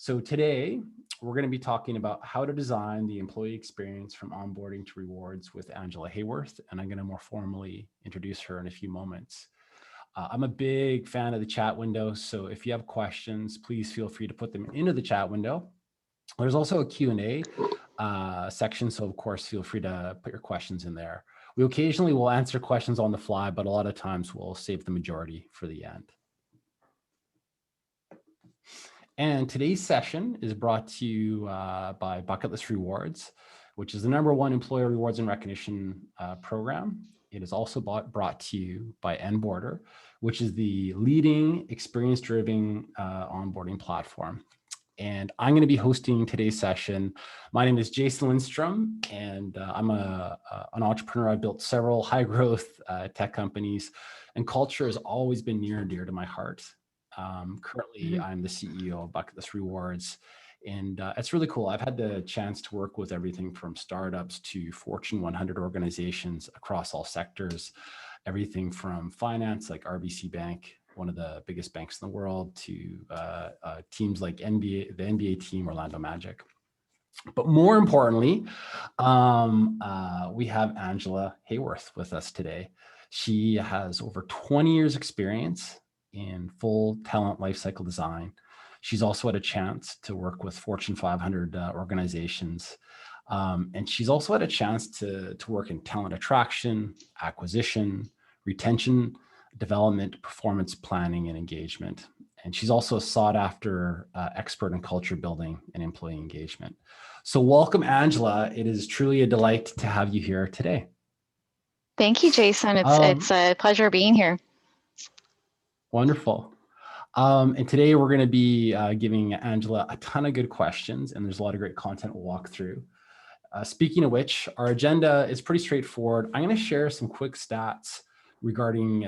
So today we're going to be talking about how to design the employee experience from onboarding to rewards with Angela Hayworth, and I'm going to more formally introduce her in a few moments. I'm a big fan of the chat window, so if you have questions, please feel free to put them into the chat window. There's also a Q&A section, so of course, feel free to put your questions in there. We occasionally will answer questions on the fly, but a lot of times we'll save the majority for the end. And today's session is brought to you by Bucketlist Rewards, which is the #1 employer rewards and recognition program. It is also brought to you by Enboarder, which is the leading experience-driven onboarding platform. And I'm going to be hosting today's session. My name is Jason Lindstrom, and I'm an entrepreneur. I've built several high-growth tech companies, and culture has always been near and dear to my heart. Currently, I'm the CEO of Bucketlist Rewards, and it's really cool. I've had the chance to work with everything from startups to Fortune 100 organizations across all sectors, everything from finance like RBC Bank, one of the biggest banks in the world, to teams like the NBA team, Orlando Magic. But more importantly, we have Angela Hayworth with us today. She has over 20 years experience in full talent lifecycle design. She's also had a chance to work with Fortune 500 organizations. And she's also had a chance to work in talent attraction, acquisition, retention, development, performance planning, and engagement. And she's also a sought after expert in culture building and employee engagement. So welcome, Angela. It is truly a delight to have you here today. Thank you, Jason. It's a pleasure being here. Wonderful. And today we're going to be giving Angela a ton of good questions, and there's a lot of great content we'll walk through. Speaking of which, our agenda is pretty straightforward. I'm going to share some quick stats regarding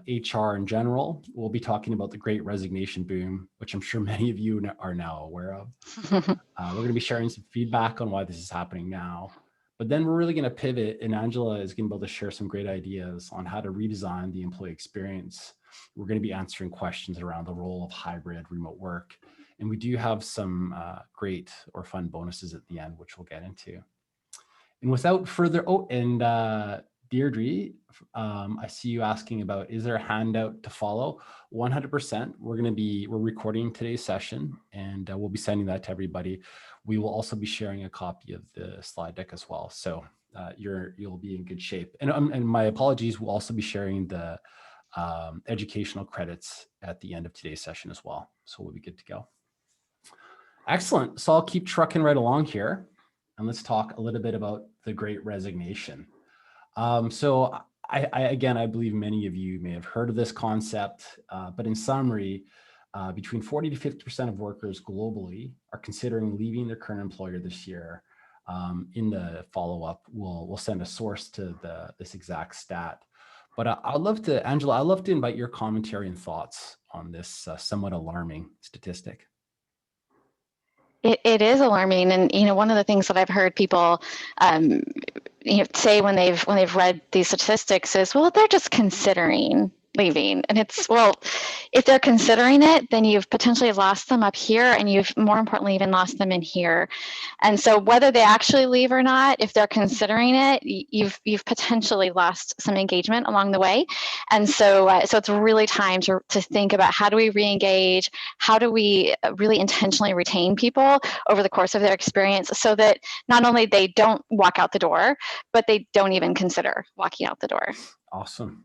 HR in general. We'll be talking about the great resignation boom, which I'm sure many of you are now aware of. We're going to be sharing some feedback on why this is happening now. But then we're really going to pivot, and Angela is going to be able to share some great ideas on how to redesign the employee experience. We're going to be answering questions around the role of hybrid remote work. And we do have some great or fun bonuses at the end, which we'll get into. And without further, Deirdre, I see you asking about, is there a handout to follow? 100%. We're recording today's session, and we'll be sending that to everybody. We will also be sharing a copy of the slide deck as well. So you'll be in good shape. And my apologies, we'll also be sharing the educational credits at the end of today's session as well. So we'll be good to go. Excellent. So I'll keep trucking right along here, and let's talk a little bit about the great resignation. So I believe many of you may have heard of this concept, but in summary, between 40 to 50% of workers globally are considering leaving their current employer this year. In the follow-up, we'll send a source to this exact stat. But Angela, I'd love to invite your commentary and thoughts on this somewhat alarming statistic. It is alarming, and one of the things that I've heard people say when they've read these statistics is, well, they're just considering leaving. And it's, well, if they're considering it, then you've potentially lost them up here, and you've more importantly even lost them in here. And so whether they actually leave or not, if they're considering it, you've potentially lost some engagement along the way. And so it's really time to think about, how do we re-engage? How do we really intentionally retain people over the course of their experience, so that not only they don't walk out the door, but they don't even consider walking out the door. Awesome.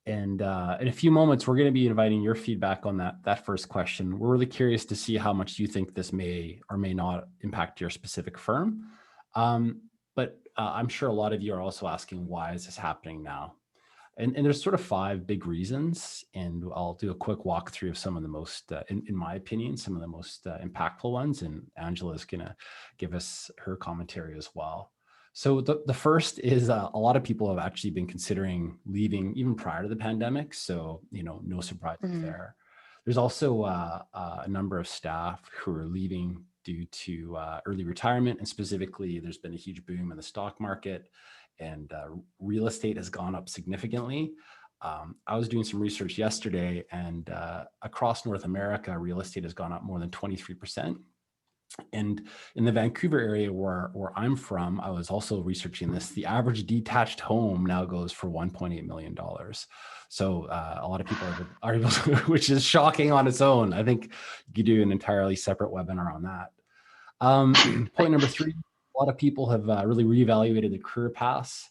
And in a few moments, we're going to be inviting your feedback on that first question. We're really curious to see how much you think this may or may not impact your specific firm. But I'm sure a lot of you are also asking, why is this happening now? And there's sort of 5 big reasons, and I'll do a quick walkthrough of some of the most, in my opinion, some of the most impactful ones. And Angela is going to give us her commentary as well. So the first is a lot of people have actually been considering leaving even prior to the pandemic. So, no surprises there. There's also a number of staff who are leaving due to early retirement. And specifically, there's been a huge boom in the stock market, and real estate has gone up significantly. I was doing some research yesterday, and across North America, real estate has gone up more than 23%. And in the Vancouver area where I'm from, I was also researching this. The average detached home now goes for $1.8 million. So a lot of people are able to, which is shocking on its own. I think you could do an entirely separate webinar on that. Point number 3, a lot of people have really reevaluated the career paths.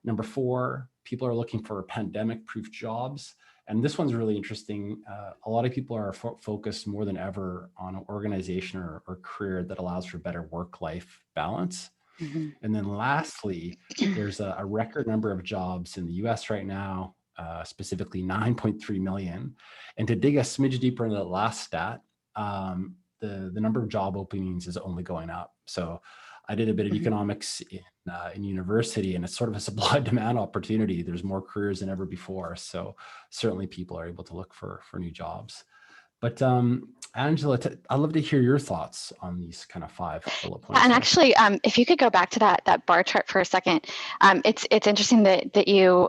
Number 4, people are looking for pandemic-proof jobs. And this one's really interesting. A lot of people are focused more than ever on an organization or career that allows for better work-life balance. Mm-hmm. And then lastly, there's a record number of jobs in the US right now, specifically 9.3 million. And to dig a smidge deeper into that last stat, the number of job openings is only going up. So I did a bit of economics in university, and it's sort of a supply demand opportunity. There's more careers than ever before. So certainly people are able to look for new jobs. But Angela, I'd love to hear your thoughts on these kind of 5 bullet points. And actually, if you could go back to that bar chart for a second, it's interesting that you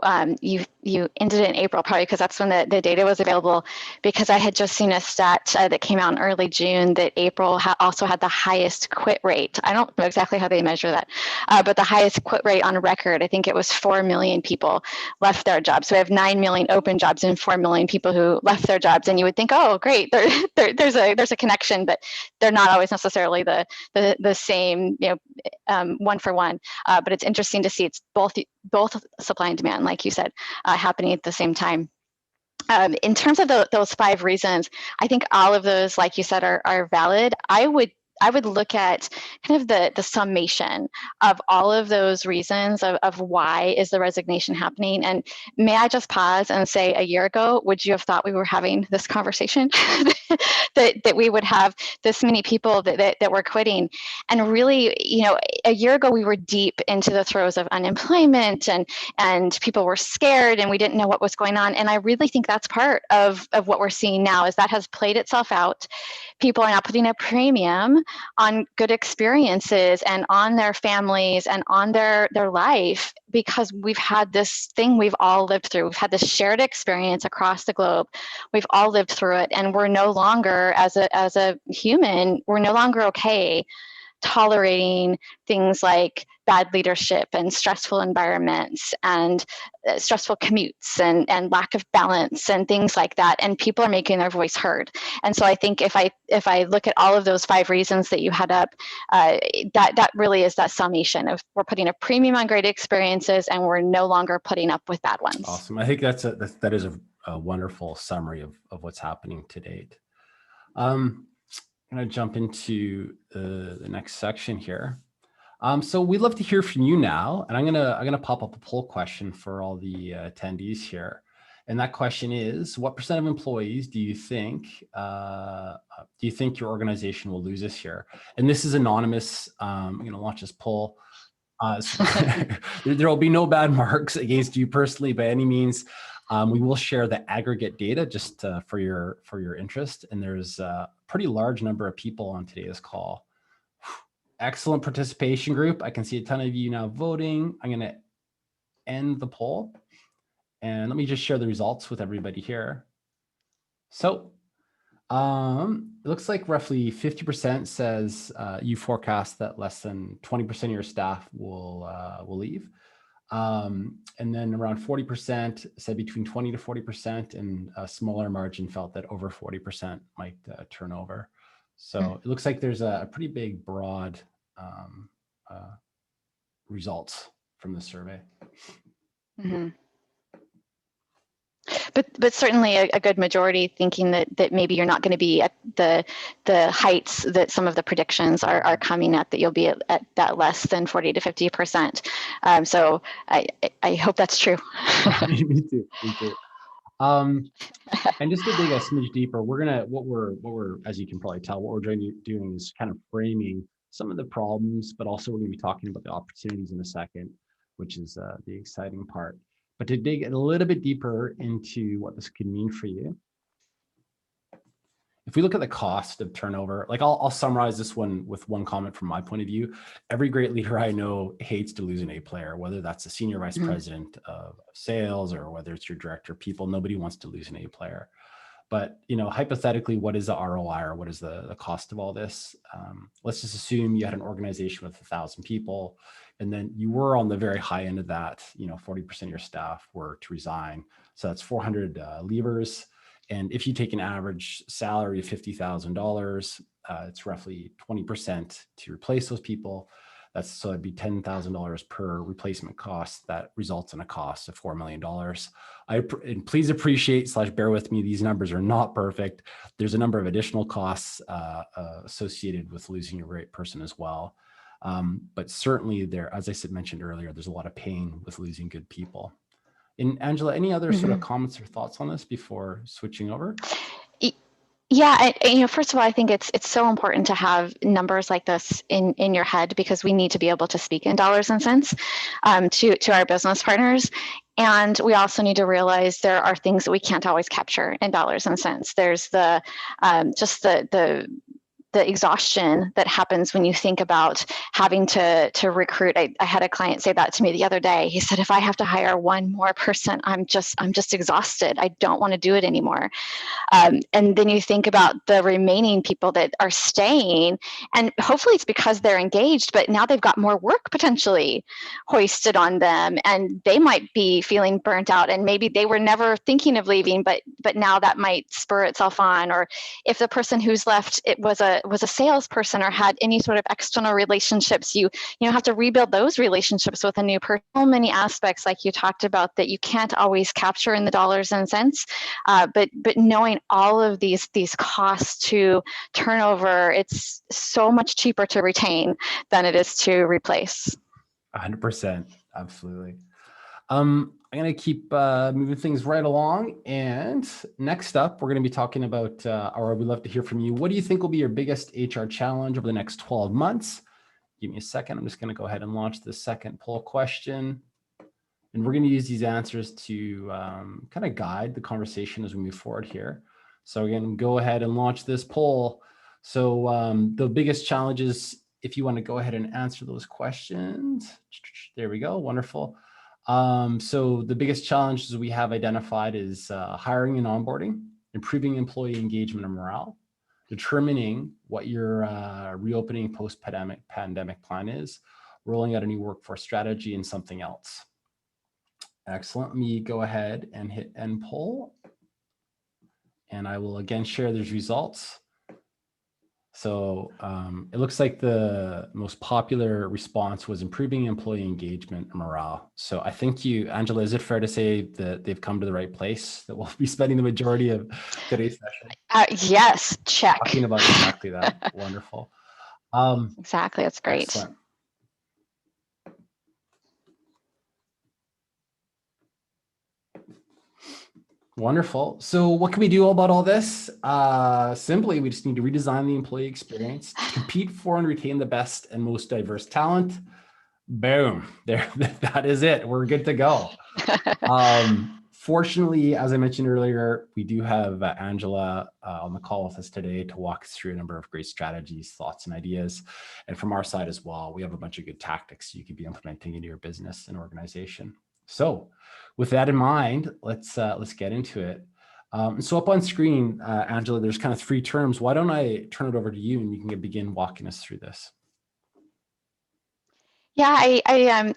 ended it in April, probably because that's when the data was available. Because I had just seen a stat that came out in early June that April also had the highest quit rate. I don't know exactly how they measure that, but the highest quit rate on record. I think it was 4 million people left their jobs. So we have 9 million open jobs and 4 million people who left their jobs. And you would think, oh, great, there's a connection, but they're not always necessarily the same, one for one. But it's interesting to see it's both supply and demand, like you said, happening at the same time. In terms of those 5 reasons, I think all of those, like you said, are valid. I would look at kind of the summation of all of those reasons of why is the resignation happening. And may I just pause and say, a year ago, would you have thought we were having this conversation? that we would have this many people that were quitting? And really, a year ago, we were deep into the throes of unemployment, and people were scared, and we didn't know what was going on. And I really think that's part of what we're seeing now, is that has played itself out. People are now putting a premium on good experiences and on their families and on their life, because we've had this thing we've all lived through. We've had this shared experience across the globe. We've all lived through it, and we're no longer, as a human, we're no longer okay tolerating things like bad leadership and stressful environments and stressful commutes and lack of balance and things like that. And people are making their voice heard. And so I think if I look at all of those 5 reasons that you had up, that really is that summation of we're putting a premium on great experiences and we're no longer putting up with bad ones. Awesome. I think that is a wonderful summary of what's happening to date. I'm going to jump into the next section here. So we'd love to hear from you now, and I'm gonna pop up a poll question for all the attendees here, and that question is: what % of employees do you think your organization will lose this year? And this is anonymous. I'm gonna launch this poll. So there will be no bad marks against you personally by any means. We will share the aggregate data just for your interest, and there's a pretty large number of people on today's call. Excellent participation group. I can see a ton of you now voting. I'm going to end the poll, and let me just share the results with everybody here. So it looks like roughly 50% says you forecast that less than 20% of your staff will leave. And then around 40% said between 20 to 40%, and a smaller margin felt that over 40% might turn over. So it looks like there's a pretty big, broad results from the survey. Mm-hmm. But certainly a good majority thinking that maybe you're not going to be at the heights that some of the predictions are coming at, that you'll be at that less than 40 to 50%. So I hope that's true. Me too. And just to dig a smidge deeper, what we're as you can probably tell, what we're doing is kind of framing some of the problems, but also we're going to be talking about the opportunities in a second, which is the exciting part. But to dig a little bit deeper into what this could mean for you, if we look at the cost of turnover, like I'll summarize this one with one comment from my point of view. Every great leader I know hates to lose an A player, whether that's a senior vice president of sales or whether it's your director of people. Nobody wants to lose an A player. But, hypothetically, what is the ROI, or what is the cost of all this? Let's just assume you had an organization with 1,000 people, and then you were on the very high end of that. 40% of your staff were to resign. So that's 400 levers. And if you take an average salary of $50,000, it's roughly 20% to replace those people. So it'd be $10,000 per replacement cost. That results in a cost of $4 million. And please appreciate / bear with me, these numbers are not perfect. There's a number of additional costs associated with losing a great person as well. But certainly there, as I mentioned earlier, there's a lot of pain with losing good people. And Angela, any other sort of comments or thoughts on this before switching over? Yeah, first of all, I think it's so important to have numbers like this in your head, because we need to be able to speak in dollars and cents to our business partners. And we also need to realize there are things that we can't always capture in dollars and cents. There's the just the exhaustion that happens when you think about having to recruit. I had a client say that to me the other day. He said, if I have to hire one more person, I'm just exhausted. I don't want to do it anymore. And then you think about the remaining people that are staying, and hopefully it's because they're engaged, but now they've got more work potentially hoisted on them, and they might be feeling burnt out, and maybe they were never thinking of leaving, but now that might spur itself on. Or if the person who's left, it was a salesperson or had any sort of external relationships, you have to rebuild those relationships with a new person. So many aspects, like you talked about, that you can't always capture in the dollars and cents, but knowing all of these costs to turnover, it's so much cheaper to retain than it is to replace. 100%, absolutely. I'm going to keep moving things right along. And next up, we're going to be talking about, or we'd love to hear from you. What do you think will be your biggest HR challenge over the next 12 months? Give me a second. I'm just going to go ahead and launch the second poll question. And we're going to use these answers to kind of guide the conversation as we move forward here. So again, go ahead and launch this poll. So the biggest challenges, if you want to go ahead and answer those questions. There we go. Wonderful. So the biggest challenges we have identified is hiring and onboarding, improving employee engagement and morale, determining what your reopening post-pandemic plan is, rolling out a new workforce strategy, and something else. Excellent. Let me go ahead and hit end poll. And I will again share these results. So it looks like the most popular response was improving employee engagement and morale. So I think Angela, is it fair to say that they've come to the right place, that we'll be spending the majority of today's session? Yes, check. Talking about exactly that. Wonderful. Exactly, that's great. Excellent. Wonderful. So what can we do about all this? Simply, we just need to redesign the employee experience, compete for and retain the best and most diverse talent. Boom. There, that is it. We're good to go. Fortunately, as I mentioned earlier, we do have Angela on the call with us today to walk us through a number of great strategies, thoughts, and ideas. And from our side as well, we have a bunch of good tactics you could be implementing into your business and organization. So with that in mind, let's get into it. So up on screen, Angela, there's kind of 3 terms. Why don't I turn it over to you and you can begin walking us through this? Yeah, I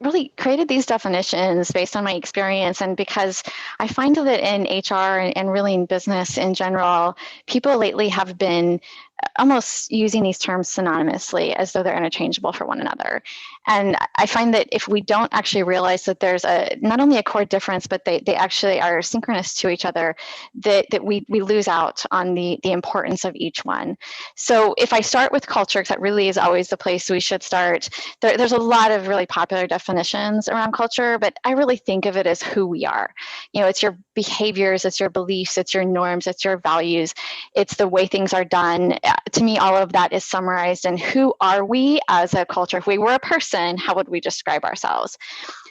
really created these definitions based on my experience, and because I find that in HR and really in business in general, people lately have been almost using these terms synonymously as though they're interchangeable for one another. And I find that if we don't actually realize that there's not only a core difference, but they actually are synchronous to each other, that we lose out on the importance of each one. So if I start with culture, because that really is always the place we should start, there's a lot of really popular definitions around culture, but I really think of it as who we are. It's your behaviors, it's your beliefs, it's your norms, it's your values, it's the way things are done. To me, all of that is summarized in who are we as a culture. If we were a person, how would we describe ourselves?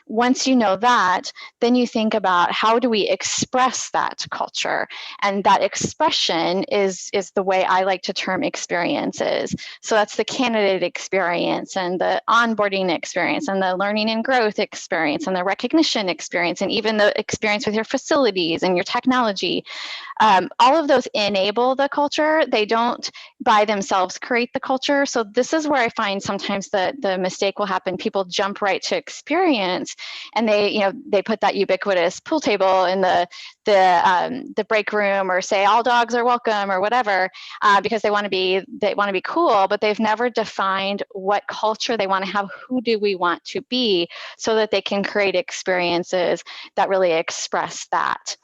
Once you know that, then you think about how do we express that culture? And that expression is the way I like to term experiences. So that's the candidate experience and the onboarding experience and the learning and growth experience and the recognition experience and even the experience with your facilities and your technology. All of those enable the culture. They don't by themselves create the culture. So this is where I find sometimes the mistake will happen. People jump right to experience, and they put that ubiquitous pool table in the break room, or say all dogs are welcome or whatever, because they want to be cool, but they've never defined what culture they want to have. Who do we want to be, so that they can create experiences that really express that.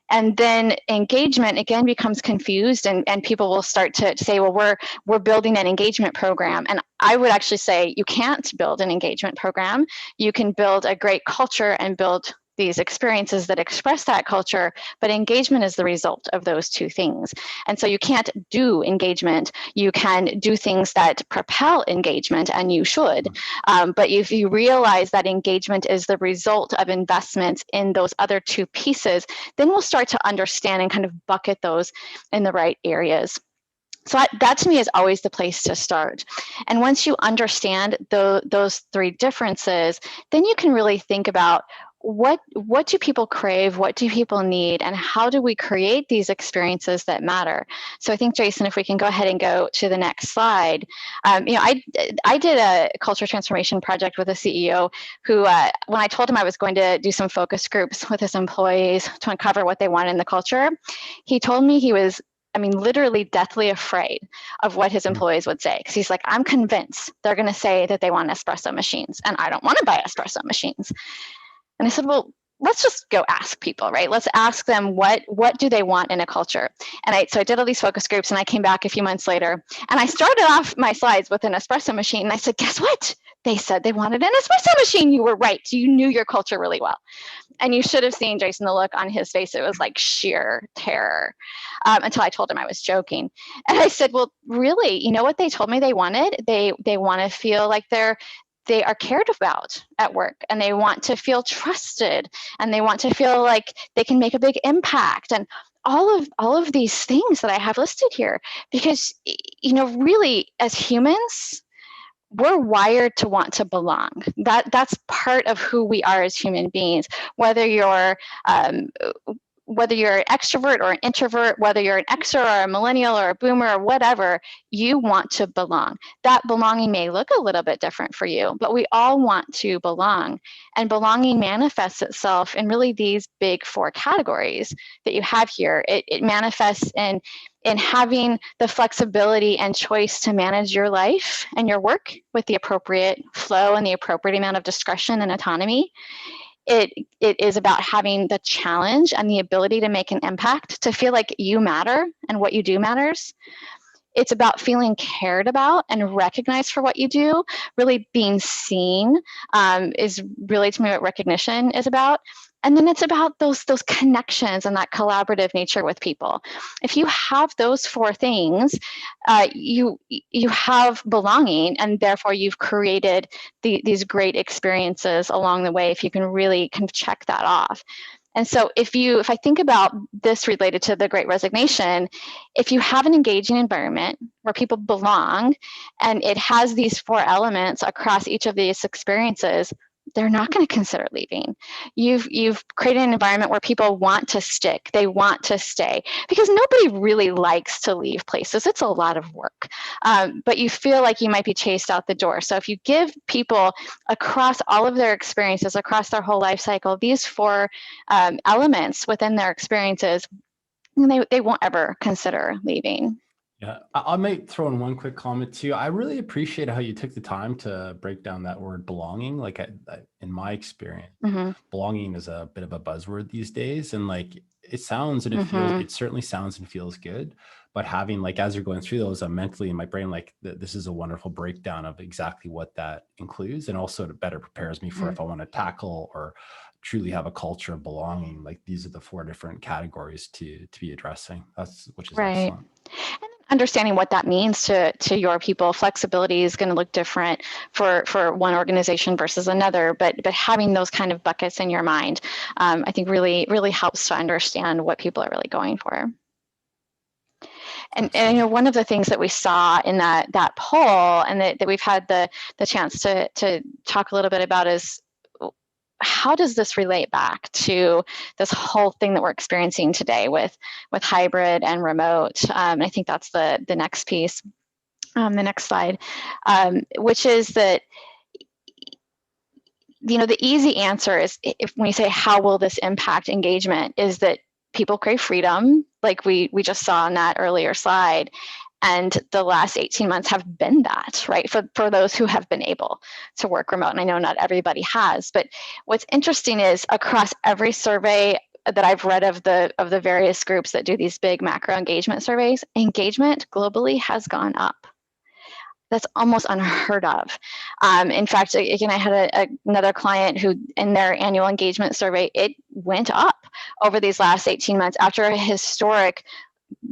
And then engagement again becomes confused, and people will start to say, well, we're building an engagement program. And I would actually say you can't build an engagement program. You can build a great culture and build these experiences that express that culture, but engagement is the result of those two things. And so you can't do engagement. You can do things that propel engagement, and you should. But if you realize that engagement is the result of investments in those other two pieces, then we'll start to understand and kind of bucket those in the right areas. So that to me is always the place to start. And once you understand those three differences, then you can really think about what do people crave, what do people need, and how do we create these experiences that matter. So I think, Jason, if we can go ahead and go to the next slide. I did a culture transformation project with a CEO who, when I told him I was going to do some focus groups with his employees to uncover what they wanted in the culture, he told me he was literally deathly afraid of what his employees would say. Because he's like, I'm convinced they're going to say that they want espresso machines, and I don't want to buy espresso machines. And I said, well, let's just go ask people, right? Let's ask them what do they want in a culture. And so I did all these focus groups, and I came back a few months later, and I started off my slides with an espresso machine. And I said, guess what? They said they wanted an espresso machine. You were right. You knew your culture really well. And you should have seen, Jason, the look on his face. It was like sheer terror, until I told him I was joking. And I said, well, really, you know what they told me they wanted? They want to feel like they are cared about at work, and they want to feel trusted, and they want to feel like they can make a big impact, and all of these things that I have listed here. Because really, as humans, we're wired to want to belong. That's part of who we are as human beings. Whether you're an extrovert or an introvert, whether you're an Xer or a millennial or a boomer or whatever, you want to belong. That belonging may look a little bit different for you, but we all want to belong. And belonging manifests itself in really these big four categories that you have here. It manifests in having the flexibility and choice to manage your life and your work with the appropriate flow and the appropriate amount of discretion and autonomy. It is about having the challenge and the ability to make an impact, to feel like you matter and what you do matters. It's about feeling cared about and recognized for what you do. Really being seen is really, to me, what recognition is about. And then it's about those connections and that collaborative nature with people. If you have those four things, you have belonging, and therefore you've created these great experiences along the way, if you can really kind of check that off. And so if I think about this related to the Great Resignation, if you have an engaging environment where people belong, and it has these four elements across each of these experiences, they're not going to consider leaving. You've created an environment where people want to stick. They want to stay, because nobody really likes to leave places. It's a lot of work, but you feel like you might be chased out the door. So if you give people across all of their experiences, across their whole life cycle, these four elements within their experiences, they won't ever consider leaving. Yeah, I might throw in one quick comment too. I really appreciate how you took the time to break down that word belonging. Like in my experience, belonging is a bit of a buzzword these days, and like it sounds and it feels, it certainly sounds and feels good. But having, like, as you're going through those, I'm mentally in my brain, like this is a wonderful breakdown of exactly what that includes, and also it better prepares me for if I want to tackle or truly have a culture of belonging, like these are the 4 different categories to be addressing. Which is Right. excellent. And understanding what that means to your people. Flexibility is going to look different for one organization versus another, but having those kind of buckets in your mind, I think really helps to understand what people are really going for. And you know, one of the things that we saw in that poll, and that we've had the chance to talk a little bit about, is how does this relate back to this whole thing that we're experiencing today with hybrid and remote? I think that's the next piece, the next slide, which is that, you know, the easy answer is, if when you say how will this impact engagement, is that people crave freedom, like we just saw in that earlier slide. And the last 18 months have been that, right? For those who have been able to work remote. And I know not everybody has, but what's interesting is across every survey that I've read of the various groups that do these big macro engagement surveys, engagement globally has gone up. That's almost unheard of. In fact, again, I had another client who, in their annual engagement survey, it went up over these last 18 months after a historic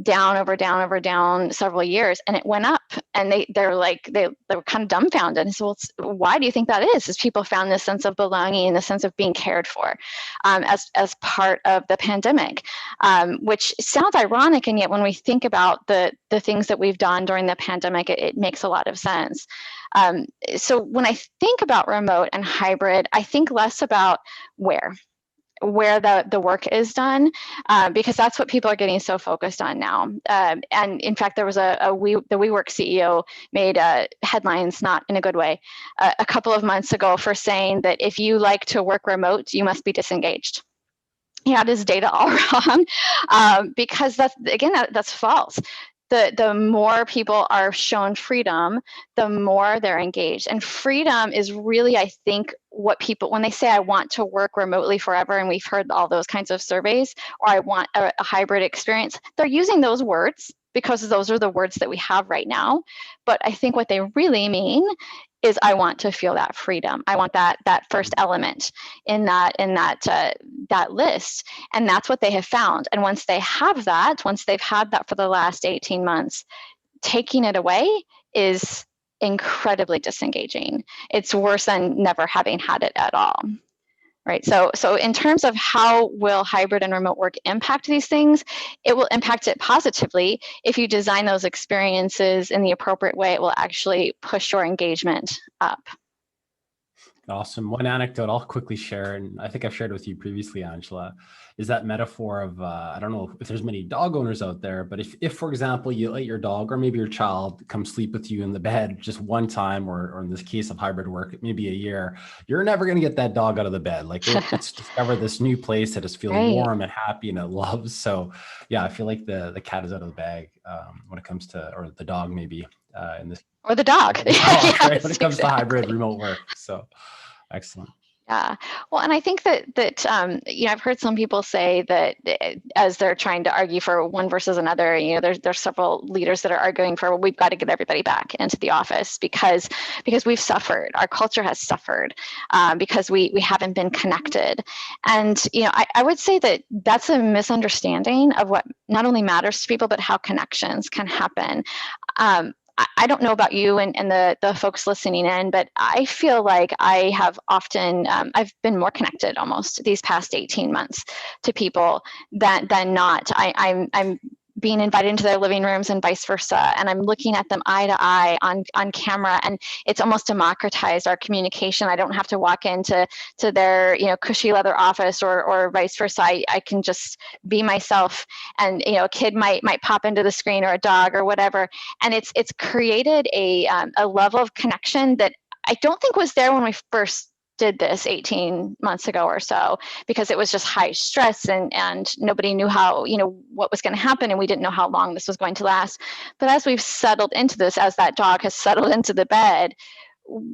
down over down several years, and it went up. And they were kind of dumbfounded. And so, well, why do you think that is? People found this sense of belonging and the sense of being cared for as part of the pandemic, which sounds ironic, and yet when we think about the things that we've done during the pandemic, it makes a lot of sense. So when I think about remote and hybrid, I think less about where the work is done, because that's what people are getting so focused on now. And in fact, there was the WeWork CEO made headlines, not in a good way, a couple of months ago, for saying that if you like to work remote, you must be disengaged. He had his data all wrong, because that's false. The more people are shown freedom, the more they're engaged. And freedom is really, I think, what people, when they say, I want to work remotely forever, and we've heard all those kinds of surveys, or I want a hybrid experience, they're using those words because those are the words that we have right now. But I think what they really mean is, I want to feel that freedom. I want that first element in that list. And that's what they have found. And once they have that, once they've had that for the last 18 months, taking it away is incredibly disengaging. It's worse than never having had it at all. Right. So in terms of how will hybrid and remote work impact these things, it will impact it positively. If you design those experiences in the appropriate way, it will actually push your engagement up. Awesome. One anecdote I'll quickly share, and I think I've shared with you previously, Angela, is that metaphor of, I don't know if there's many dog owners out there, but if for example, you let your dog or maybe your child come sleep with you in the bed just one time, or in this case of hybrid work, maybe a year, you're never going to get that dog out of the bed. Like it's discovered this new place that is feeling Right. warm and happy and it loves. So yeah, I feel like the cat is out of the bag when it comes to, or the dog maybe in this. Or the dog. Yes, right, when it comes to hybrid remote work. So excellent. Yeah. Well, and I think that you know, I've heard some people say that as they're trying to argue for one versus another, you know, there's several leaders that are arguing for, well, we've got to get everybody back into the office because we've suffered. Our culture has suffered because we haven't been connected. And, you know, I would say that that's a misunderstanding of what not only matters to people, but how connections can happen. I don't know about you and the folks listening in, but I feel like I have often, I've been more connected almost these past 18 months to people than not. I'm being invited into their living rooms and vice versa. And I'm looking at them eye to eye on camera, and it's almost democratized our communication. I don't have to walk into their, you know, cushy leather office or vice versa. I can just be myself, and, you know, a kid might pop into the screen, or a dog or whatever. And it's created a level of connection that I don't think was there when we first did this 18 months ago or so, because it was just high stress and nobody knew how, you know, what was going to happen, and we didn't know how long this was going to last. But as we've settled into this, as that dog has settled into the bed,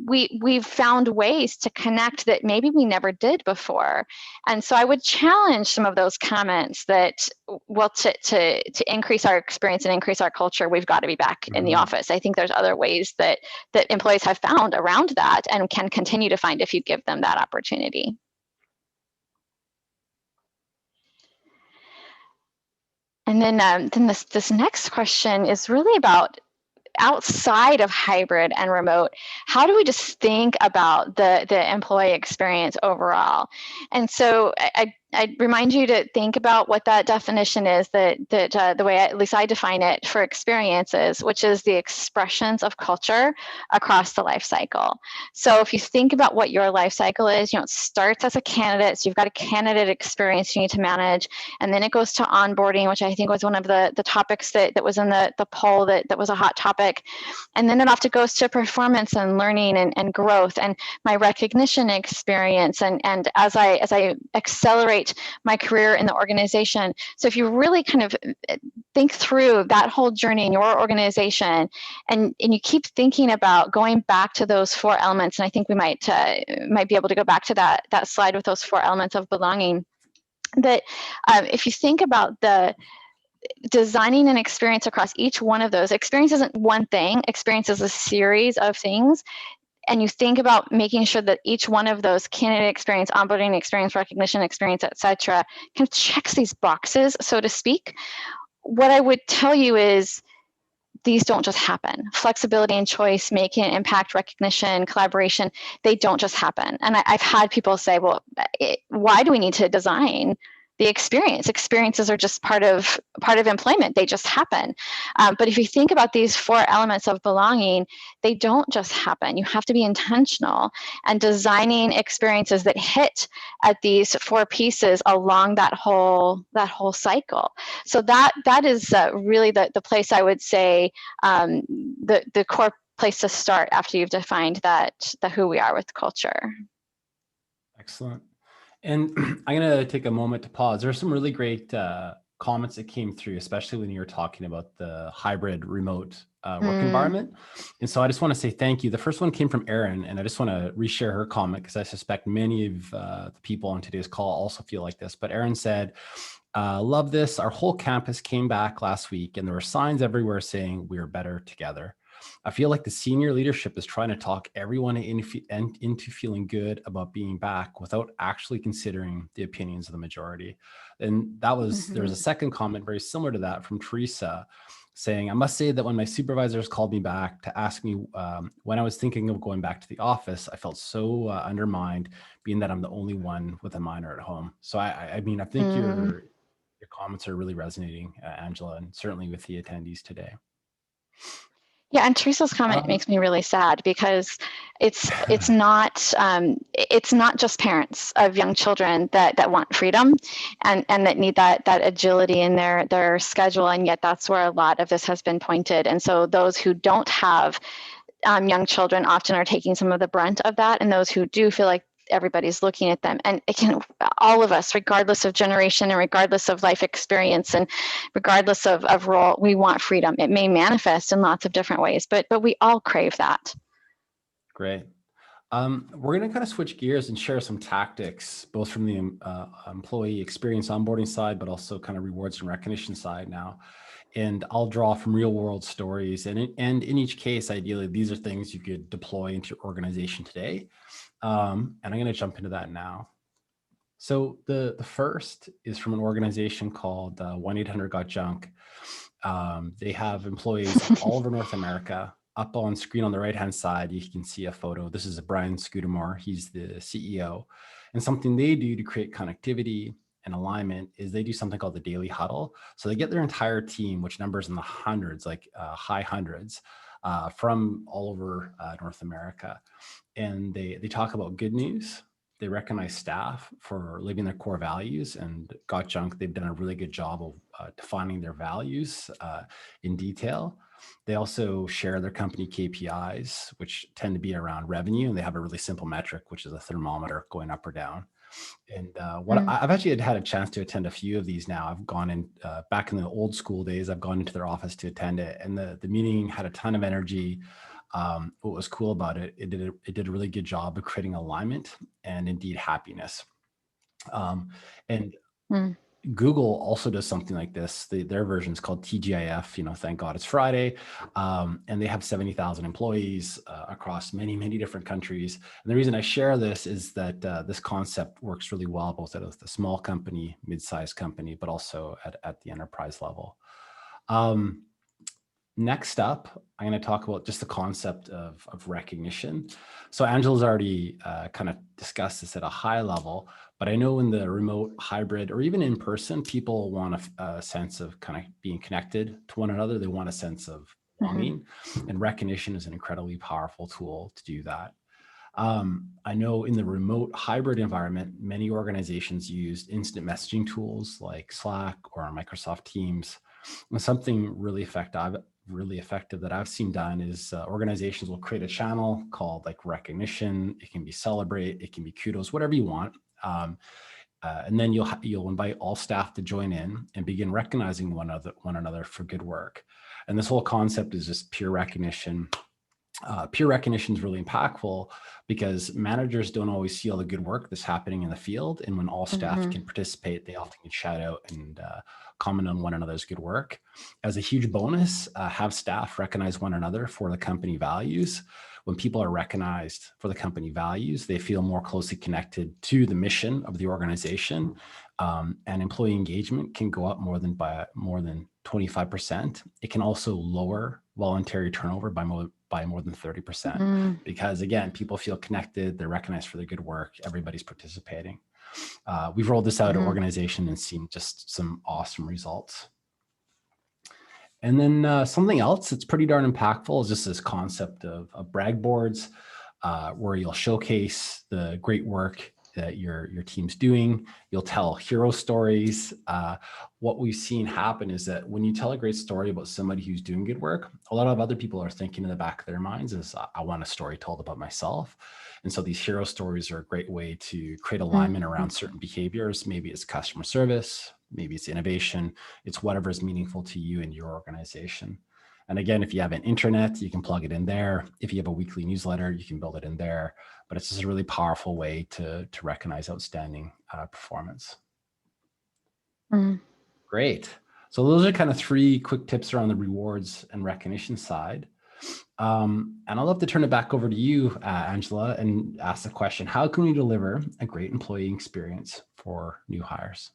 we've found ways to connect that maybe we never did before. And so I would challenge some of those comments that, well, to increase our experience and increase our culture, we've got to be back in the office. I think there's other ways that employees have found around that and can continue to find if you give them that opportunity. And then this next question is really about outside of hybrid and remote. How do we just think about the employee experience overall? And so I remind you to think about what that definition is, that the way at least I define it for experiences, which is the expressions of culture across the life cycle. So if you think about what your life cycle is, it starts as a candidate. So you've got a candidate experience you need to manage, and then it goes to onboarding, which I think was one of the topics that was in the poll that was a hot topic. And then it often goes to performance and learning and growth and my recognition experience, and as I accelerate my career in the organization. So if you really kind of think through that whole journey in your organization, and you keep thinking about going back to those 4 elements, and I think we might be able to go back to that slide with those 4 elements of belonging, that if you think about the designing an experience across each one of those, experience isn't one thing, experience is a series of things. And you think about making sure that each one of those candidate experience, onboarding experience, recognition experience, et cetera, kind of checks these boxes, so to speak. What I would tell you is these don't just happen. Flexibility and choice, making impact, recognition, collaboration, they don't just happen. And I've had people say, well, why do we need to design the experience? Experiences are just part of employment. They just happen. But if you think about these 4 elements of belonging, they don't just happen. You have to be intentional and designing experiences that hit at these 4 pieces along that whole cycle. So that is really the place I would say, the core place to start after you've defined the who we are with culture. Excellent. And I'm going to take a moment to pause. There are some really great comments that came through, especially when you were talking about the hybrid remote work environment. And so I just want to say thank you. The first one came from Erin, and I just want to reshare her comment because I suspect many of the people on today's call also feel like this. But Erin said, love this. Our whole campus came back last week and there were signs everywhere saying we're better together. I feel like the senior leadership is trying to talk everyone into feeling good about being back without actually considering the opinions of the majority. And that was, there was a second comment very similar to that from Teresa saying, I must say that when my supervisors called me back to ask me when I was thinking of going back to the office, I felt so undermined, being that I'm the only one with a minor at home. So I mean, I think your comments are really resonating, Angela, and certainly with the attendees today. Yeah, and Teresa's comment makes me really sad because it's not just parents of young children that want freedom and that need that agility in their schedule, and yet that's where a lot of this has been pointed. And so those who don't have young children often are taking some of the brunt of that, and those who do feel like everybody's looking at them. And it can, all of us, regardless of generation and regardless of life experience and regardless of role, we want freedom. It may manifest in lots of different ways, but we all crave that. Great. We're going to kind of switch gears and share some tactics, both from the employee experience onboarding side, but also kind of rewards and recognition side now. And I'll draw from real world stories. And in each case, ideally, these are things you could deploy into your organization today. And I'm going to jump into that now. So the first is from an organization called 1-800-GOT-JUNK. They have employees all over North America. Up on screen on the right-hand side, you can see a photo. This is Brian Scudamore. He's the CEO. And something they do to create connectivity and alignment is they do something called the daily huddle. So they get their entire team, which numbers in the hundreds, like high hundreds, from all over North America. And they talk about good news. They recognize staff for living their core values, and GOT-JUNK, they've done a really good job of defining their values in detail. They also share their company KPIs, which tend to be around revenue, and they have a really simple metric, which is a thermometer going up or down. And I've actually had a chance to attend a few of these now. I've gone in back in the old school days, I've gone into their office to attend it, and the meeting had a ton of energy. What was cool about it, it did a really good job of creating alignment and indeed happiness. Google also does something like this. Their version is called TGIF, thank God it's Friday. And they have 70,000 employees across many, many different countries. And the reason I share this is that this concept works really well, both at the small company, mid-sized company, but also at the enterprise level. Next up, I'm going to talk about just the concept of recognition. So Angela's already kind of discussed this at a high level, but I know in the remote, hybrid, or even in person, people want a sense of kind of being connected to one another. They want a sense of belonging, and recognition is an incredibly powerful tool to do that. I know in the remote hybrid environment, many organizations use instant messaging tools like Slack or Microsoft Teams. And something really effective that I've seen done is organizations will create a channel called like recognition. It can be celebrate, it can be kudos, whatever you want. And then you'll invite all staff to join in and begin recognizing one another for good work. And this whole concept is just peer recognition. Peer recognition is really impactful because managers don't always see all the good work that's happening in the field. And when all staff can participate, they often can shout out and comment on one another's good work. As a huge bonus, have staff recognize one another for the company values. When people are recognized for the company values, they feel more closely connected to the mission of the organization, and employee engagement can go up more than 25%. It can also lower voluntary turnover by more than 30%, because again, people feel connected, they're recognized for their good work, everybody's participating. We've rolled this out at organization and seen just some awesome results. And then something else that's pretty darn impactful is just this concept of brag boards, where you'll showcase the great work that your team's doing. You'll tell hero stories. What we've seen happen is that when you tell a great story about somebody who's doing good work, a lot of other people are thinking in the back of their minds is, I want a story told about myself. And so these hero stories are a great way to create alignment around certain behaviors. Maybe it's customer service, maybe it's innovation, it's whatever is meaningful to you and your organization. And again, if you have an intranet, you can plug it in there. If you have a weekly newsletter, you can build it in there. But it's just a really powerful way to recognize outstanding performance. Great. So those are kind of 3 quick tips around the rewards and recognition side. And I'd love to turn it back over to you, Angela, and ask the question, how can we deliver a great employee experience for new hires?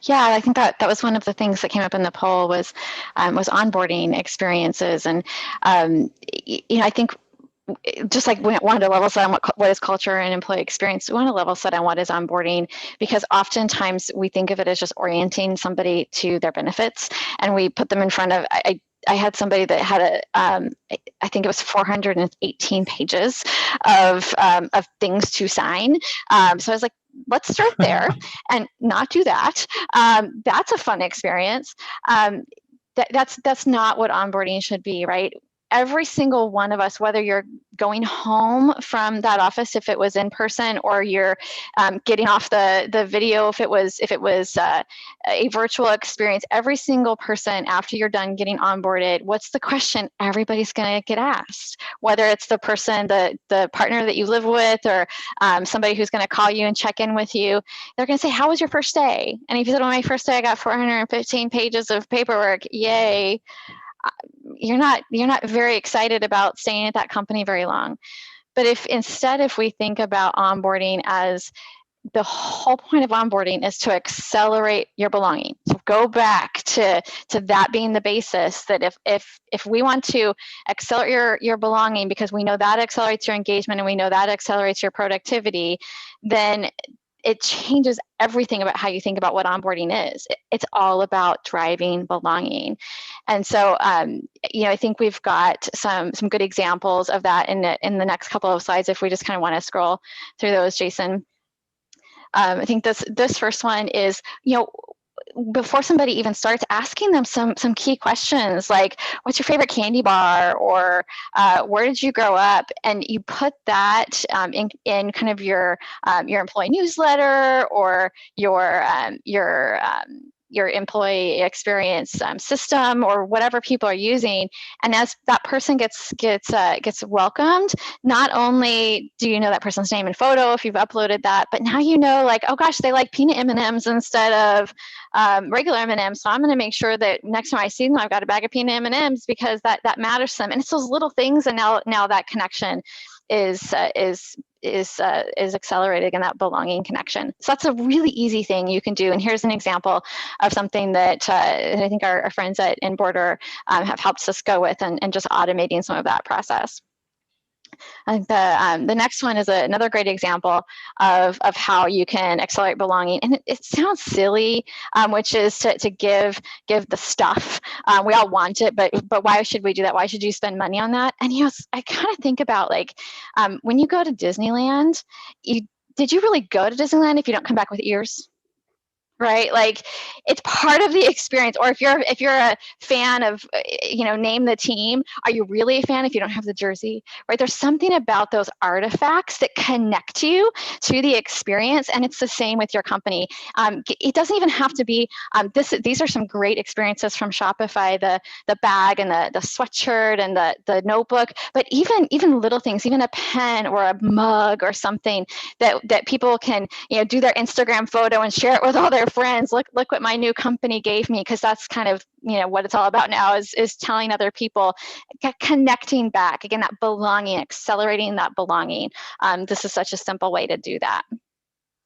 Yeah, I think that was one of the things that came up in the poll was onboarding experiences. And, I think just like we wanted to level set on what is culture and employee experience, we want to level set on what is onboarding, because oftentimes we think of it as just orienting somebody to their benefits, and we put them in front of, I had somebody that had I think it was 418 pages of things to sign. So I was like, let's start there and not do that. That's a fun experience. That's not what onboarding should be, right? Every single one of us, whether you're going home from that office, if it was in person, or you're getting off the video, if it was a virtual experience, every single person after you're done getting onboarded, what's the question everybody's going to get asked? Whether it's the person, the partner that you live with, or somebody who's going to call you and check in with you, they're going to say, "How was your first day?" And if you said, "On my first day, I got 415 pages of paperwork," yay. You're not very excited about staying at that company very long. But if we think about onboarding as the whole point of onboarding is to accelerate your belonging. So go back to that being the basis, that if we want to accelerate your belonging, because we know that accelerates your engagement and we know that accelerates your productivity, then it changes everything about how you think about what onboarding is. It's all about driving belonging. And so, I think we've got some good examples of that in the next couple of slides, if we just kind of want to scroll through those, Jason. I think this first one is, before somebody even starts, asking them some key questions like, what's your favorite candy bar, or where did you grow up? And you put that in kind of your employee newsletter, or your your employee experience system or whatever people are using. And as that person gets welcomed, not only do you know that person's name and photo if you've uploaded that, but now you know, like, oh gosh, they like peanut M&Ms instead of regular M&Ms. So I'm going to make sure that next time I see them, I've got a bag of peanut M&Ms because that matters to them. And it's those little things, and now that connection is accelerated in that belonging connection. So that's a really easy thing you can do. And here's an example of something that I think our friends at Enboarder have helped us go with, and just automating some of that process. And the next one is another great example of how you can accelerate belonging. And it sounds silly, which is to give the stuff. We all want it, but why should we do that? Why should you spend money on that? And I kind of think about, like, when you go to Disneyland, did you really go to Disneyland if you don't come back with ears? Right? Like, it's part of the experience. Or if you're a fan of, name the team, are you really a fan if you don't have the jersey? Right? There's something about those artifacts that connect you to the experience, and it's the same with your company. It doesn't even have to be these are some great experiences from Shopify, the bag and the sweatshirt and the notebook, but even little things, even a pen or a mug or something that people can do their Instagram photo and share it with all their friends. Look what my new company gave me, because that's kind of what it's all about now, is telling other people, connecting back again, that belonging, accelerating that belonging. This is such a simple way to do that. I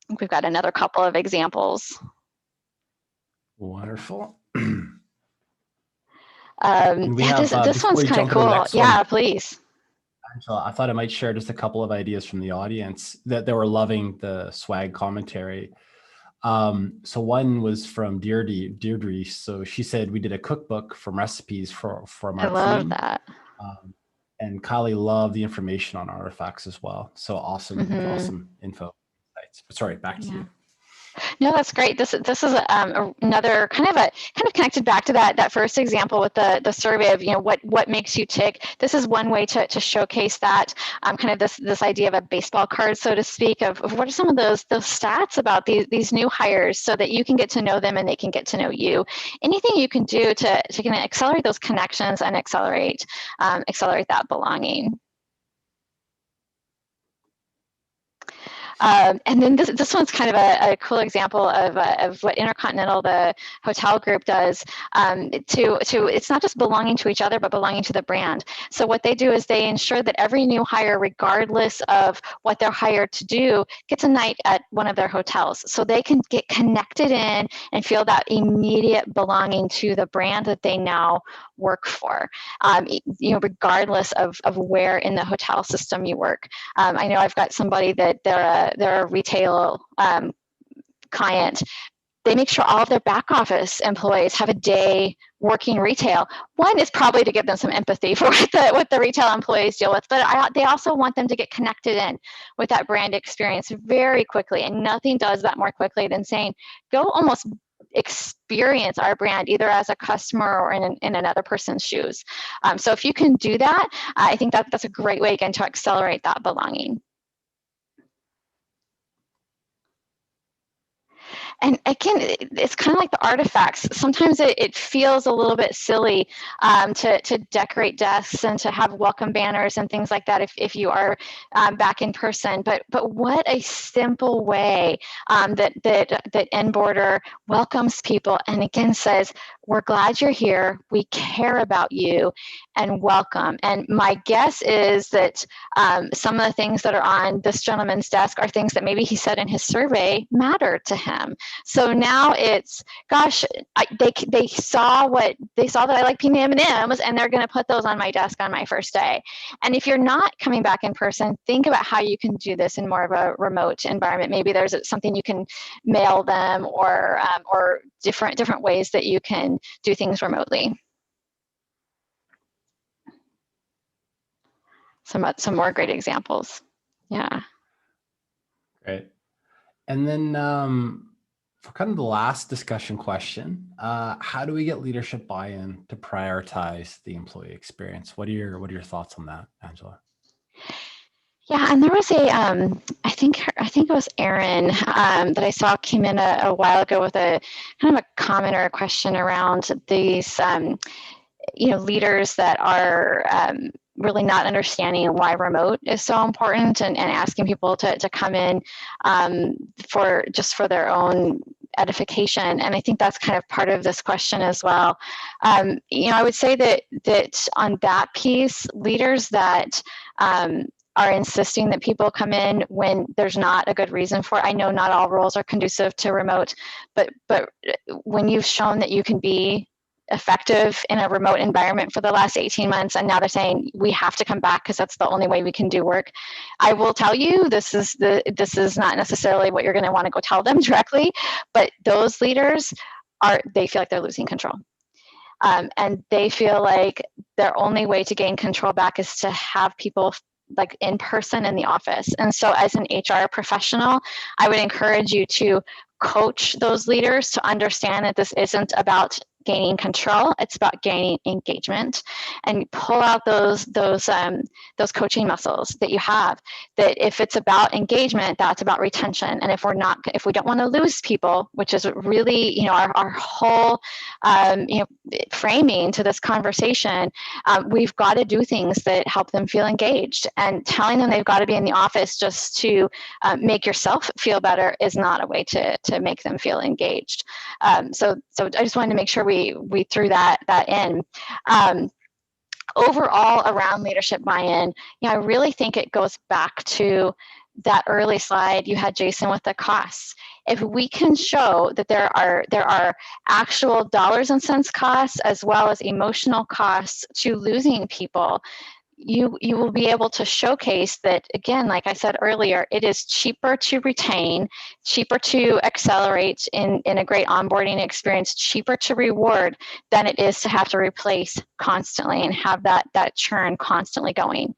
think we've got another couple of examples. Wonderful. This one's kind of cool. Yeah, please. Angela, I thought I might share just a couple of ideas from the audience that they were loving the swag commentary. So one was from Deirdre. So she said, we did a cookbook from recipes from our team. I love that. And Kylie loved the information on artifacts as well. So awesome, awesome info. Sorry, back to you. No, that's great. This is another kind of connected back to that first example with the survey of what makes you tick. This is one way to showcase that kind of this idea of a baseball card, so to speak, of what are some of those stats about these new hires, so that you can get to know them and they can get to know you. Anything you can do to kind of accelerate those connections and accelerate that belonging. And then this one's kind of a cool example of what Intercontinental, the hotel group, does it's not just belonging to each other, but belonging to the brand. So what they do is they ensure that every new hire, regardless of what they're hired to do, gets a night at one of their hotels, so they can get connected in and feel that immediate belonging to the brand that they now work for, regardless of where in the hotel system you work. I know I've got somebody that they're a retail client. They make sure all of their back office employees have a day working retail. One is probably to give them some empathy for what the retail employees deal with, but they also want them to get connected in with that brand experience very quickly. And nothing does that more quickly than saying, go almost experience our brand either as a customer or in another person's shoes. So if you can do that, I think that's a great way, again, to accelerate that belonging. And again, it's kind of like the artifacts. Sometimes it feels a little bit silly to decorate desks and to have welcome banners and things like that if you are back in person. But what a simple way that Enboarder welcomes people and again says, we're glad you're here, we care about you, and welcome. And my guess is that some of the things that are on this gentleman's desk are things that maybe he said in his survey matter to him. So now it's, gosh, they saw that I like peanut M&Ms, and they're going to put those on my desk on my first day. And if you're not coming back in person, think about how you can do this in more of a remote environment. Maybe there's something you can mail them, or different ways that you can do things remotely. Some more great examples. Yeah. Great. And then for kind of the last discussion question, how do we get leadership buy-in to prioritize the employee experience? What are your thoughts on that, Angela? Yeah, and there was I think it was Erin that I saw came in a while ago with a kind of a comment or a question around these, leaders that are really not understanding why remote is so important, and asking people to come in for their own edification. And I think that's kind of part of this question as well. I would say that on that piece, leaders that are insisting that people come in when there's not a good reason for it. I know not all roles are conducive to remote, but when you've shown that you can be effective in a remote environment for the last 18 months, and now they're saying we have to come back because that's the only way we can do work, I will tell you this is not necessarily what you're going to want to go tell them directly, but those leaders they feel like they're losing control. And they feel like their only way to gain control back is to have people like in person in the office. And so as an HR professional, I would encourage you to coach those leaders to understand that this isn't about gaining control, it's about gaining engagement, and pull out those coaching muscles that you have. That if it's about engagement, that's about retention. And if we don't want to lose people, which is really our whole framing to this conversation, we've got to do things that help them feel engaged. And telling them they've got to be in the office just to make yourself feel better is not a way to make them feel engaged. So I just wanted to make sure we threw that in. Overall, around leadership buy-in, I really think it goes back to that early slide you had, Jason, with the costs. If we can show that there are actual dollars and cents costs as well as emotional costs to losing people, you will be able to showcase that, again, like I said earlier, it is cheaper to retain, cheaper to accelerate in a great onboarding experience, cheaper to reward than it is to have to replace constantly and have that churn constantly going.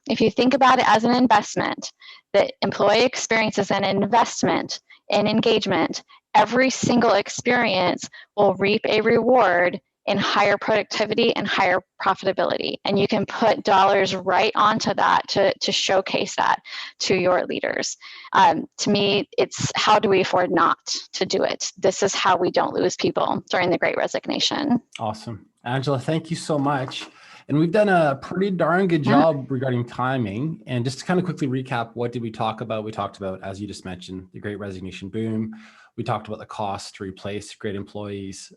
If you think about it as an investment, the employee experience is an investment in engagement. Every single experience will reap a reward in higher productivity and higher profitability. And you can put dollars right onto that to showcase that to your leaders. To me, it's how do we afford not to do it? This is how we don't lose people during the Great Resignation. Awesome. Angela, thank you so much. And we've done a pretty darn good job regarding timing. And just to kind of quickly recap, what did we talk about? We talked about, as you just mentioned, the Great Resignation boom. We talked about the cost to replace great employees.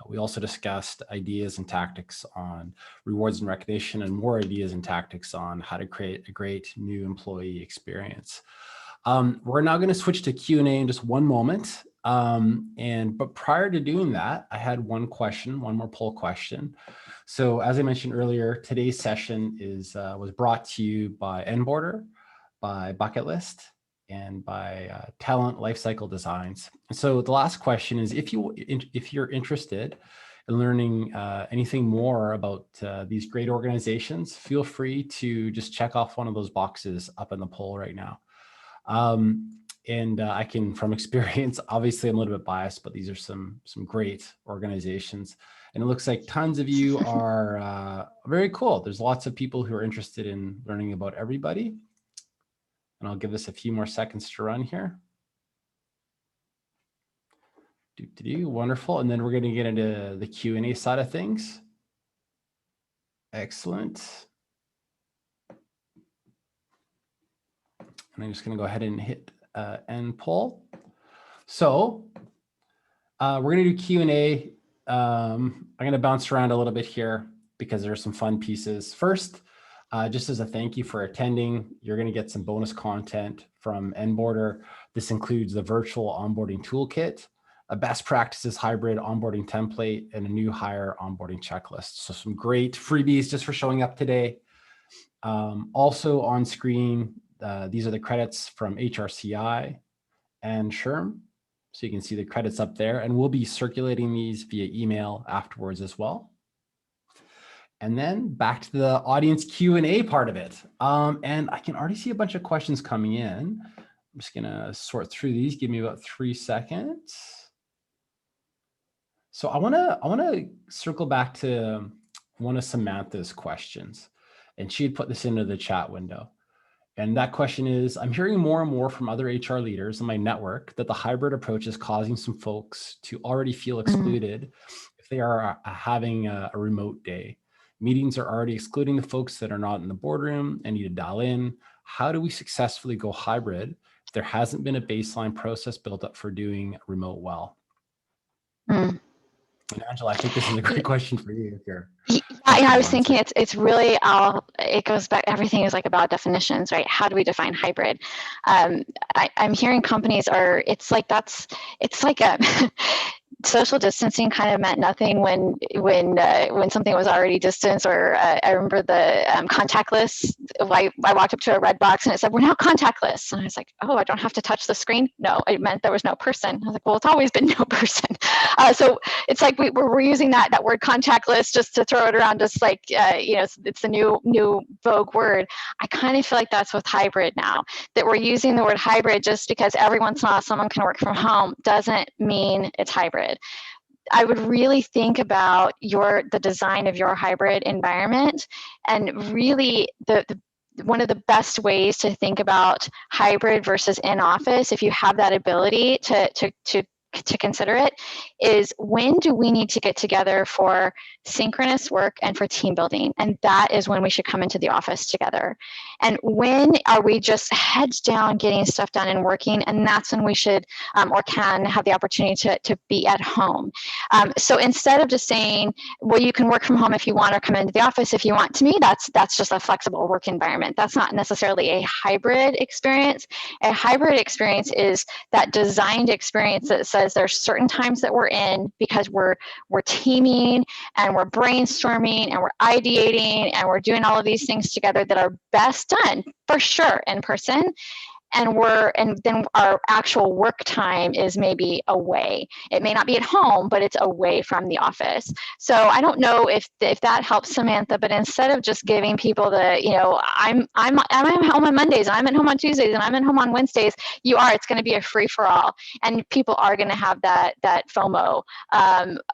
We also discussed ideas and tactics on rewards and recognition, and more ideas and tactics on how to create a great new employee experience. We're now going to switch to Q&A in just one moment. But prior to doing that, I had one more poll question. So as I mentioned earlier, today's session was brought to you by Enboarder, by Bucketlist, and by Talent Lifecycle Designs. And so the last question is, if you're interested in learning anything more about these great organizations, feel free to just check off one of those boxes up in the poll right now. I can, from experience, obviously I'm a little bit biased, but these are some great organizations. And it looks like tons of you are very cool. There's lots of people who are interested in learning about everybody. And I'll give this a few more seconds to run here. Wonderful. And then we're going to get into the Q&A side of things. Excellent. And I'm just going to go ahead and hit end poll. So we're going to do Q&A. I'm going to bounce around a little bit here because there are some fun pieces. First, just as a thank you for attending, you're going to get some bonus content from Enboarder. This includes the virtual onboarding toolkit, a best practices hybrid onboarding template, and a new hire onboarding checklist. So some great freebies just for showing up today. Also on screen, these are the credits from HRCI and SHRM. So you can see the credits up there, and we'll be circulating these via email afterwards as well. And then back to the audience Q&A part of it. And I can already see a bunch of questions coming in. I'm just gonna sort through these. Give me about 3 seconds. So I wanna circle back to one of Samantha's questions. And she had put this into the chat window. And that question is, I'm hearing more and more from other HR leaders in my network that the hybrid approach is causing some folks to already feel excluded if they are having a remote day. Meetings are already excluding the folks that are not in the boardroom and need to dial in. How do we successfully go hybrid if there hasn't been a baseline process built up for doing remote well? And Angela, I think this is a great question for you if you're Yeah, I was thinking it's really all, it goes back, everything is like about definitions, right? How do we define hybrid? I'm hearing companies are, it's like a social distancing kind of meant nothing when something was already distance, or I remember the contactless. I walked up to a red box and it said, "We're now contactless," and I was like, "Oh, I don't have to touch the screen?" No, it meant there was no person. I was like, "Well, it's always been no person." So it's like we're using that word contactless just to throw it around, just like it's the new vogue word. I kind of feel like that's with hybrid now, that we're using the word hybrid just because every once in a while someone can work from home doesn't mean it's hybrid. I would really think about the design of your hybrid environment, and really one of the best ways to think about hybrid versus in office, if you have that ability to consider it, is when do we need to get together for synchronous work and for team building? And that is when we should come into the office together. And when are we just heads down getting stuff done and working? And that's when we should or can have the opportunity to be at home. So instead of just saying, well, you can work from home if you want, or come into the office if you want, to me, that's just a flexible work environment. That's not necessarily a hybrid experience. A hybrid experience is that designed experience that says there's certain times that we're in because we're teaming and we're brainstorming and we're ideating and we're doing all of these things together that are best done for sure in person. And then our actual work time is maybe away. It may not be at home, but it's away from the office. So I don't know if that helps, Samantha, but instead of just giving people I'm at home on Mondays, and I'm at home on Tuesdays, and I'm at home on Wednesdays, it's going to be a free for all, and people are going to have that FOMO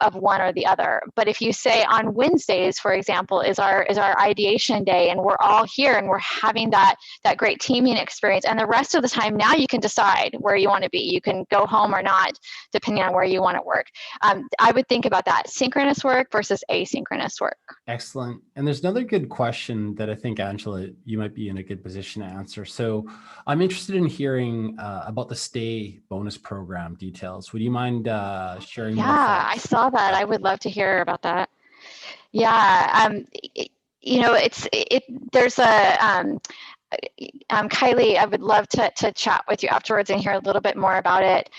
of one or the other. But if you say on Wednesdays, for example, is our ideation day, and we're all here and we're having that great teaming experience, and the rest of the time now you can decide where you want to be. You can go home or not, depending on where you want to work. I would think about that, synchronous work versus asynchronous work. Excellent. And there's another good question that I think, Angela, you might be in a good position to answer. So I'm interested in hearing about the stay bonus program details. Would you mind sharing more thoughts? Yeah, I saw that. I would love to hear about that. Yeah, there's a Kylie, I would love to chat with you afterwards and hear a little bit more about it.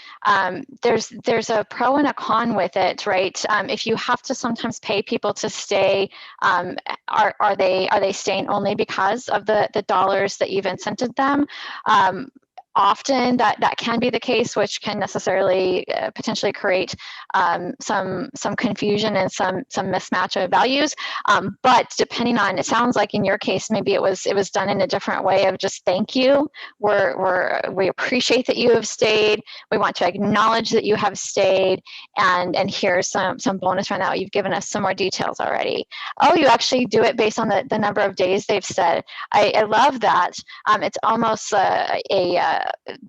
There's a pro and a con with it, right? If you have to sometimes pay people to stay, are they staying only because of the dollars that you've incented them? Often that can be the case, which can necessarily potentially create some confusion and some mismatch of values. But depending on, it sounds like in your case, maybe it was done in a different way of just thank you. We appreciate that you have stayed. We want to acknowledge that you have stayed, and here's some bonus right now. You've given us some more details already. Oh, you actually do it based on the number of days they've stayed. I love that. It's almost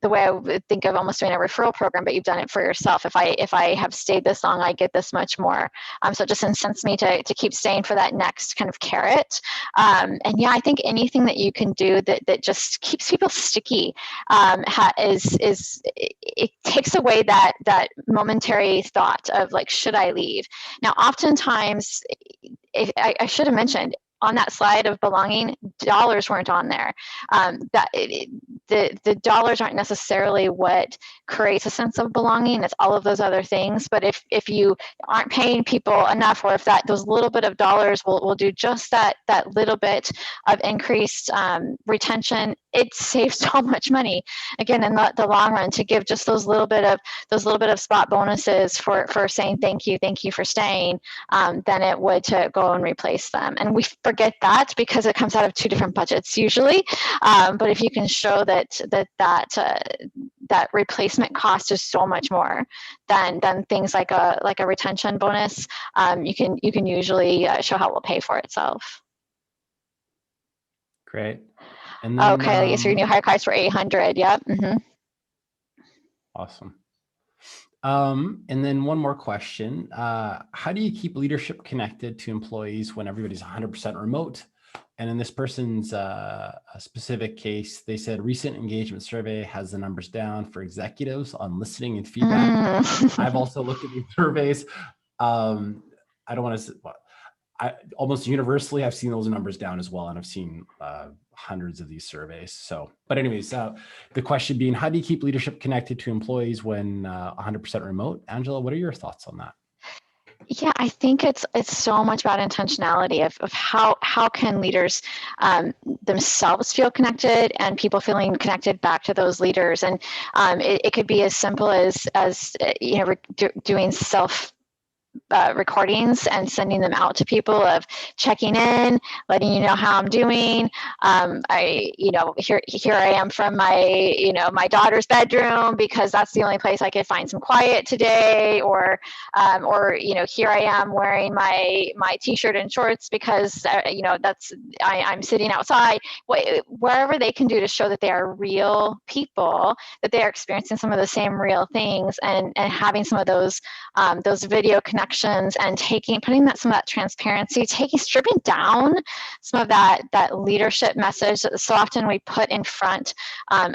the way I would think of almost doing a referral program, but you've done it for yourself. If I have stayed this long, I get this much more. So it just incents me to keep staying for that next kind of carrot. And yeah, I think anything that you can do that just keeps people sticky it takes away that momentary thought of like, should I leave? Now, oftentimes, I should have mentioned, on that slide of belonging, dollars weren't on there. The dollars aren't necessarily what creates a sense of belonging. It's all of those other things. But if you aren't paying people enough, or if those little bit of dollars will do just that little bit of increased retention, it saves so much money. Again, in the long run, to give just those little bit of spot bonuses for saying thank you for staying, than it would to go and replace them. And we forget that because it comes out of two different budgets usually. But if you can show that replacement cost is so much more than things like a retention bonus, you can usually show how it will pay for itself. Great. And then, Okay, so your new hire price for 800. Yep. Mm-hmm. Awesome. And then one more question. How do you keep leadership connected to employees when everybody's 100% remote? And in this person's a specific case, they said recent engagement survey has the numbers down for executives on listening and feedback. I've also looked at these surveys. I don't want to, almost universally, I've seen those numbers down as well. And I've seen hundreds of these surveys. So, but anyways, the question being, how do you keep leadership connected to employees when 100% remote? Angela, what are your thoughts on that? Yeah, I think it's so much about intentionality of how can leaders themselves feel connected and people feeling connected back to those leaders. And it could be as simple as doing self recordings and sending them out to people of checking in, letting you know how I'm doing. Here I am from my daughter's bedroom because that's the only place I could find some quiet today, or here I am wearing my t-shirt and shorts because I'm sitting outside. Wherever they can do to show that they are real people, that they are experiencing some of the same real things, and having some of those video connections and putting some of that transparency, stripping down some of that leadership message that so often we put in front,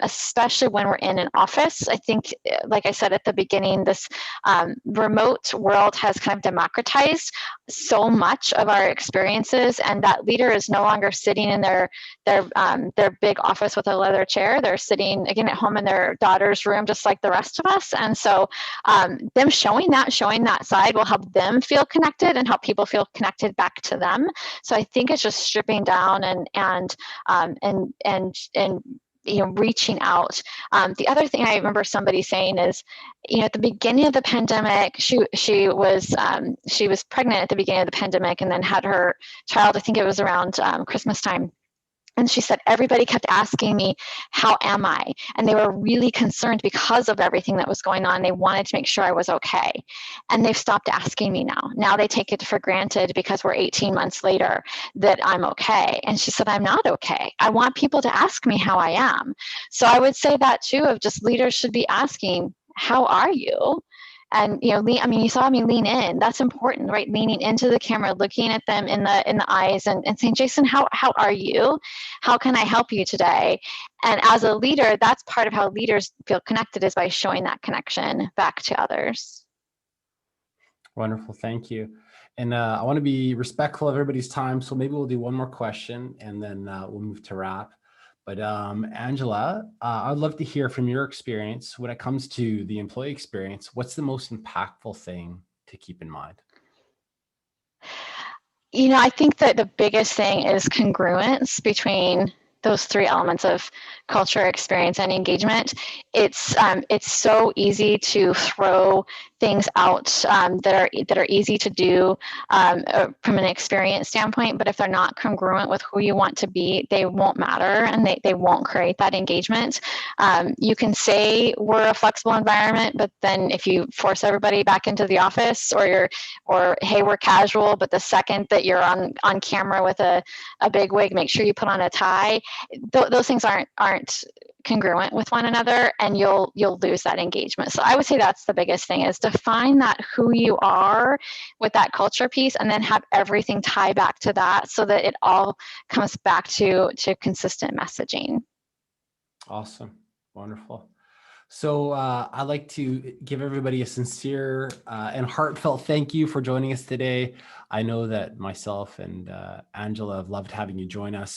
especially when we're in an office. I think, like I said at the beginning, this remote world has kind of democratized so much of our experiences, and that leader is no longer sitting in their big office with a leather chair. They're sitting again at home in their daughter's room, just like the rest of us. And so them showing that side will help them feel connected and help people feel connected back to them. So I think it's just stripping down and reaching out. The other thing I remember somebody saying is, at the beginning of the pandemic, she was pregnant at the beginning of the pandemic and then had her child. I think it was around Christmas time. And she said, everybody kept asking me, how am I? And they were really concerned because of everything that was going on. They wanted to make sure I was okay. And they've stopped asking me now. Now they take it for granted because we're 18 months later that I'm okay. And she said, I'm not okay. I want people to ask me how I am. So I would say that too, of just leaders should be asking, how are you? And you saw me lean in. That's important, right? Leaning into the camera, looking at them in the eyes, and saying, Jason, how are you? How can I help you today? And as a leader, that's part of how leaders feel connected, is by showing that connection back to others. Wonderful, thank you. And I want to be respectful of everybody's time, so maybe we'll do one more question and then we'll move to wrap. But Angela, I'd love to hear from your experience when it comes to the employee experience. What's the most impactful thing to keep in mind? I think that the biggest thing is congruence between those three elements of culture, experience, and engagement. It's so easy to throw things out that are easy to do from an experience standpoint, but if they're not congruent with who you want to be, they won't matter, and they won't create that engagement. You can say we're a flexible environment, but then if you force everybody back into the office, or hey, we're casual, but the second that you're on camera with a big wig, make sure you put on a tie. Those things aren't congruent with one another, and you'll lose that engagement. So I would say that's the biggest thing, is define that who you are with that culture piece, and then have everything tie back to that, so that it all comes back to consistent messaging. Awesome, wonderful. So I'd like to give everybody a sincere and heartfelt thank you for joining us today. I know that myself and Angela have loved having you join us.